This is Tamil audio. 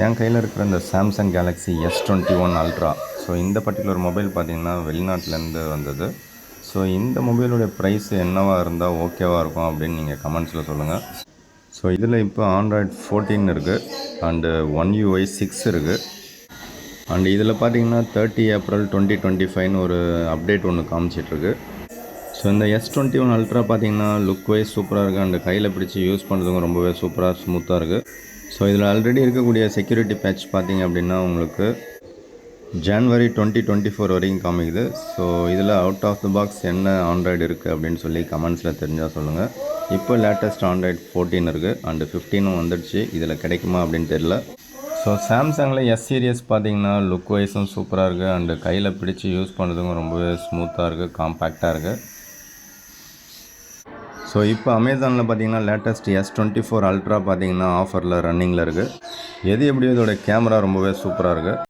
என் கையில் இருக்கிற இந்த Samsung Galaxy S21 ultra. So இந்த பர்டிகுலர் மொபைல் பார்த்திங்கன்னா வெளிநாட்டிலேருந்து வந்தது. ஸோ இந்த மொபைலுடைய ப்ரைஸ் என்னவாக இருந்தால் ஓகேவாக இருக்கும் அப்படின்னு நீங்கள் கமெண்ட்ஸில் சொல்லுங்கள். ஸோ இதில் இப்போ ஆண்ட்ராய்ட் 14 இருக்குது அண்டு One UI 6 இருக்குது. அண்டு இதில் பார்த்திங்கன்னா 30 ஏப்ரல் 2025 ஒரு அப்டேட் ஒன்று காமிச்சிட்ருக்கு. ஸோ இந்த S21 அல்ட்ரா பார்த்திங்கன்னா லுக் வைஸ் சூப்பராக இருக்குது அண்டு கையில் பிடிச்சி யூஸ் பண்ணுறதுக்கும் ரொம்பவே சூப்பராக ஸ்மூத்தாக இருக்குது. ஸோ இதில் ஆல்ரெடி இருக்கக்கூடிய செக்யூரிட்டி பேட்ச் பார்த்திங்க அப்படின்னா உங்களுக்கு ஜான்வரி 2024 வரைக்கும் காமிக்குது. ஸோ இதில் அவுட் ஆஃப் த பாக்ஸ் என்ன ஆண்ட்ராய்டு இருக்குது அப்படின்னு சொல்லி கமெண்ட்ஸில் தெரிஞ்சால் சொல்லுங்கள். இப்போ லேட்டஸ்ட் ஆண்ட்ராய்டு 14 இருக்குது அண்டு 15 வந்துடுச்சு. இதில் கிடைக்குமா அப்படின்னு தெரியல. ஸோ சாம்சங்கில் S சீரியஸ் பார்த்திங்கன்னா லுக் வைஸும் சூப்பராக இருக்குது அண்டு கையில் பிடிச்சி யூஸ் பண்ணுறதுக்கும் ரொம்பவே ஸ்மூத்தாக இருக்குது, காம்பேக்டாக இருக்குது. ஸோ இப்போ அமேசானில் பார்த்தீங்கன்னா லேட்டஸ்ட் S24 அல்ட்ரா பார்த்தீங்கன்னா ஆஃபரில் ரன்னிங்கில் இருக்குது. எது எப்படியோ இதோட கேமரா ரொம்பவே சூப்பராக இருக்குது.